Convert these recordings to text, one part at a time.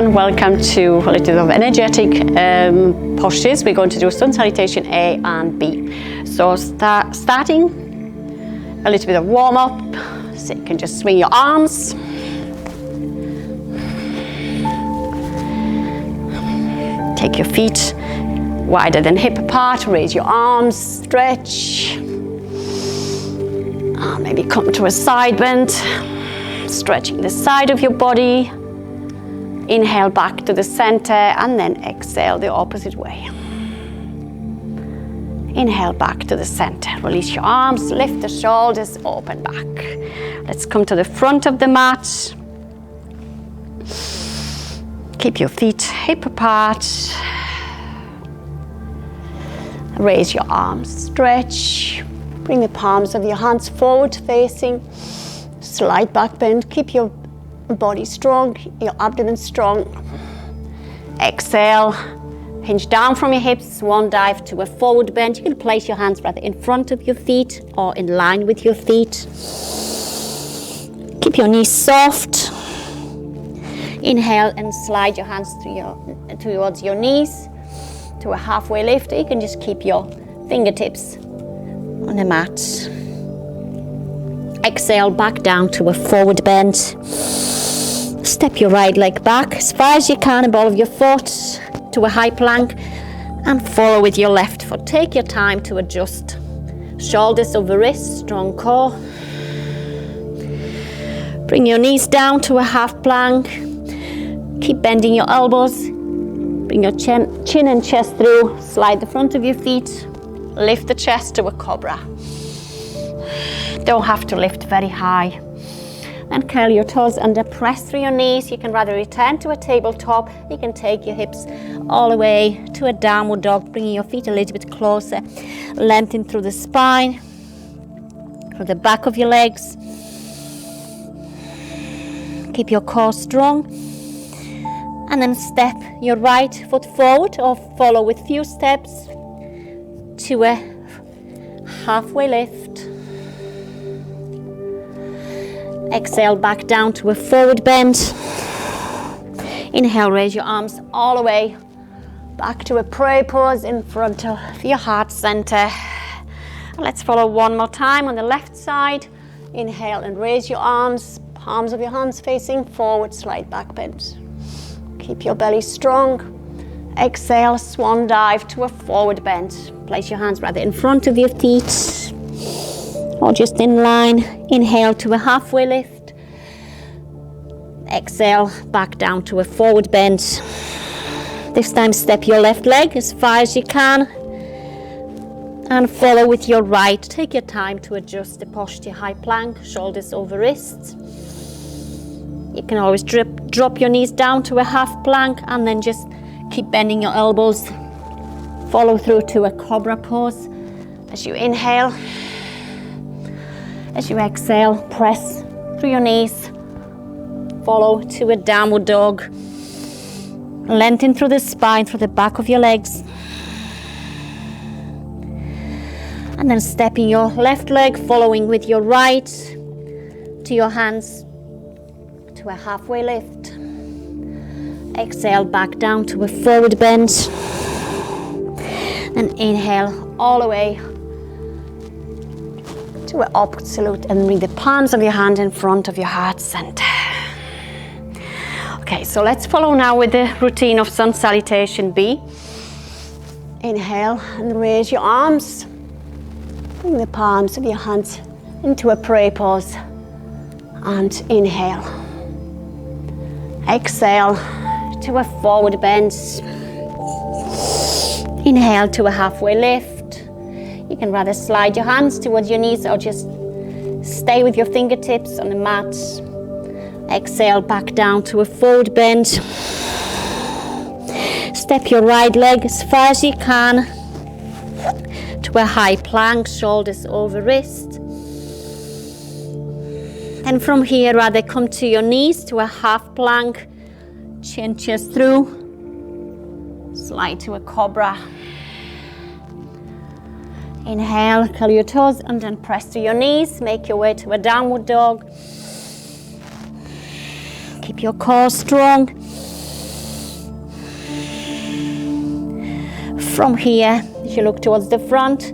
everyone, welcome to a little bit of energetic postures. We're going to do Sun Salutation A and B. So starting a little bit of warm up, so you can just swing your arms. Take your feet wider than hip apart, raise your arms, stretch. Maybe come to a side bend, stretching the side of your body. Inhale back to the center and then exhale the opposite way. Inhale back to the center. Release your arms, lift the shoulders, open back. Let's come to the front of the mat. Keep your feet hip apart. Raise your arms, stretch. Bring the palms of your hands forward facing. Slight back bend. Keep your body strong, your abdomen strong. Exhale, hinge down from your hips, swan dive to a forward bend. You can place your hands rather in front of your feet or in line with your feet. Keep your knees soft. Inhale and slide your hands towards your knees to a halfway lift. You can just keep your fingertips on the mat. Exhale, back down to a forward bend. Step your right leg back as far as you can, ball of your foot to a high plank and follow with your left foot. Take your time to adjust. Shoulders over wrists, strong core. Bring your knees down to a half plank. Keep bending your elbows. Bring your chin and chest through. Slide the front of your feet. Lift the chest to a cobra. Don't have to lift very high. And curl your toes under, press through your knees. You can rather return to a tabletop. You can take your hips all the way to a downward dog, bringing your feet a little bit closer. Lengthen through the spine, through the back of your legs. Keep your core strong. And then step your right foot forward or follow with few steps to a halfway lift. Exhale, back down to a forward bend. Inhale, raise your arms all the way back to a prayer pose in front of your heart center. And let's follow one more time on the left side. Inhale and raise your arms, palms of your hands facing forward, slight back bend. Keep your belly strong. Exhale, swan dive to a forward bend. Place your hands rather in front of your feet or just in line. Inhale to a halfway lift. Exhale, back down to a forward bend. This time step your left leg as far as you can and follow with your right. Take your time to adjust the posture. High plank, shoulders over wrists. You can always drop your knees down to a half plank and then just keep bending your elbows. Follow through to a cobra pose. As you inhale, as you exhale, press through your knees. Follow to a downward dog. Lengthen through the spine, through the back of your legs. And then stepping your left leg, following with your right to your hands to a halfway lift. Exhale, back down to a forward bend. And inhale all the way to an upward salute and bring the palms of your hand in front of your heart center. Okay, so let's follow now with the routine of Sun Salutation B. Inhale and raise your arms. Bring the palms of your hands into a prayer pose and inhale. Exhale to a forward bend. Inhale to a halfway lift. You can rather slide your hands towards your knees or just stay with your fingertips on the mat. Exhale, back down to a forward bend. Step your right leg as far as you can to a high plank, shoulders over wrist. And from here, rather come to your knees to a half plank, chin chest through. Slide to a cobra. Inhale, curl your toes and then press to your knees. Make your way to a downward dog. Keep your core strong. From here, as you look towards the front,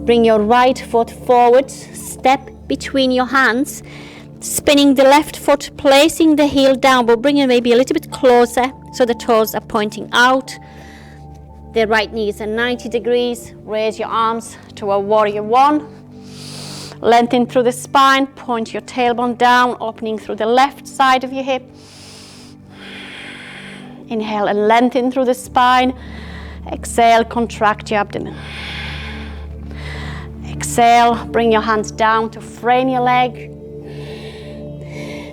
bring your right foot forward, step between your hands, spinning the left foot, placing the heel down, but bring it maybe a little bit closer so the toes are pointing out. The right knee is at 90 degrees. Raise your arms to a warrior one. Lengthen through the spine, point your tailbone down, opening through the left side of your hip. Inhale and lengthen through the spine. Exhale, contract your abdomen. Exhale, bring your hands down to frame your leg.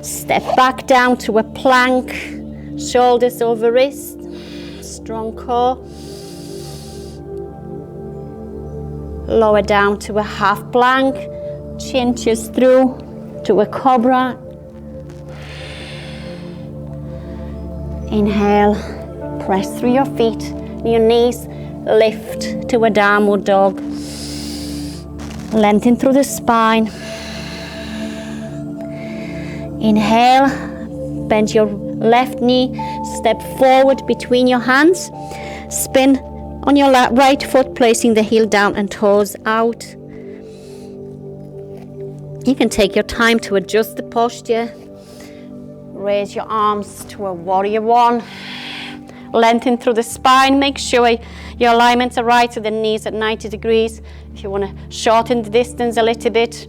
Step back down to a plank, shoulders over wrist, strong core. Lower down to a half plank, chin just through to a cobra. Inhale, press through your feet, your knees, lift to a downward dog. Lengthen through the spine. Inhale, bend your left knee, step forward between your hands, spin on your right foot, placing the heel down and toes out. You can take your time to adjust the posture. Raise your arms to a warrior one. Lengthen through the spine. Make sure your alignments are right, so the knees at 90 degrees. If you want to shorten the distance a little bit.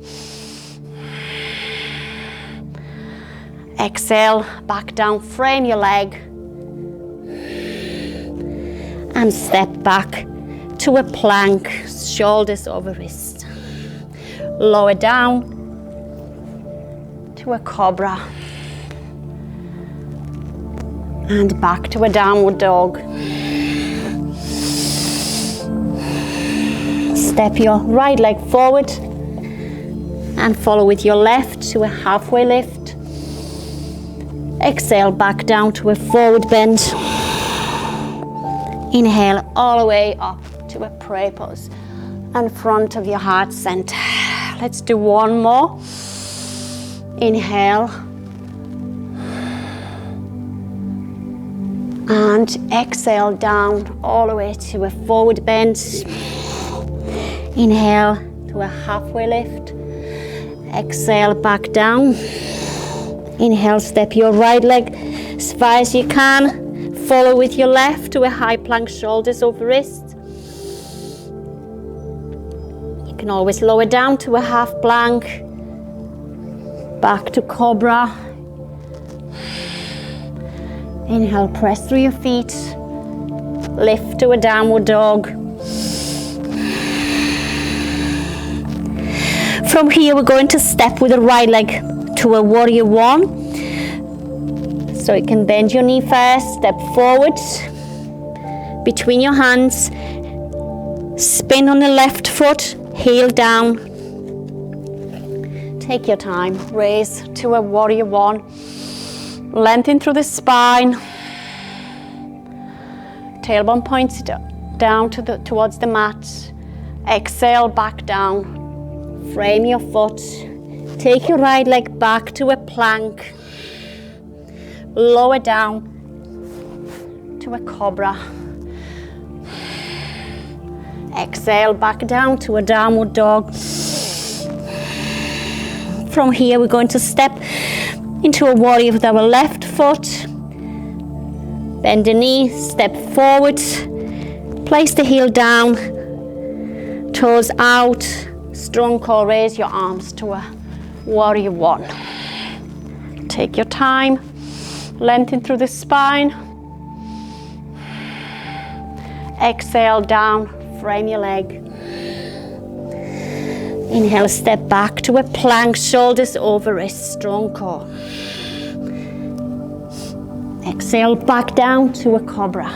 Exhale, back down, frame your leg. And step back to a plank, shoulders over wrist. Lower down to a cobra. And back to a downward dog. Step your right leg forward and follow with your left to a halfway lift. Exhale, back down to a forward bend. Inhale all the way up to a prayer pose in front of your heart center. Let's do one more. Inhale. And exhale down all the way to a forward bend. Inhale to a halfway lift. Exhale, back down. Inhale, step your right leg as far as you can. Follow with your left to a high plank, shoulders over wrist. You can always lower down to a half plank. Back to cobra. Inhale, press through your feet. Lift to a downward dog. From here, we're going to step with the right leg to a warrior one. So you can bend your knee first, step forward, between your hands, spin on the left foot, heel down. Take your time, raise to a warrior one. Lengthen through the spine. Tailbone points down towards the mat. Exhale, back down. Frame your foot. Take your right leg back to a plank. Lower down to a cobra. Exhale, back down to a downward dog. From here, we're going to step into a warrior with our left foot. Bend the knee, step forward. Place the heel down. Toes out. Strong core, raise your arms to a warrior one. Take your time. Lengthen through the spine. Exhale down, frame your leg. Inhale, step back to a plank, shoulders over wrist, strong core. Exhale, back down to a cobra.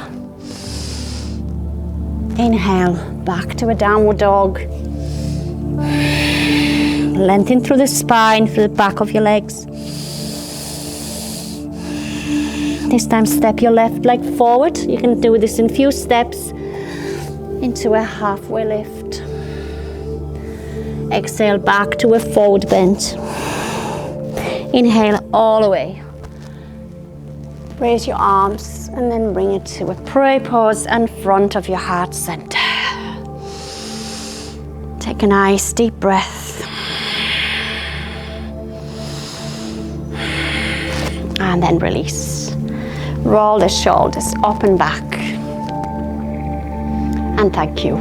Inhale, back to a downward dog. Lengthen through the spine, through the back of your legs. This time, step your left leg forward. You can do this in few steps into a halfway lift. Exhale, back to a forward bend. Inhale all the way. Raise your arms and then bring it to a prayer pose in front of your heart center. Take a nice deep breath. And then release. Roll the shoulders up and back. And thank you.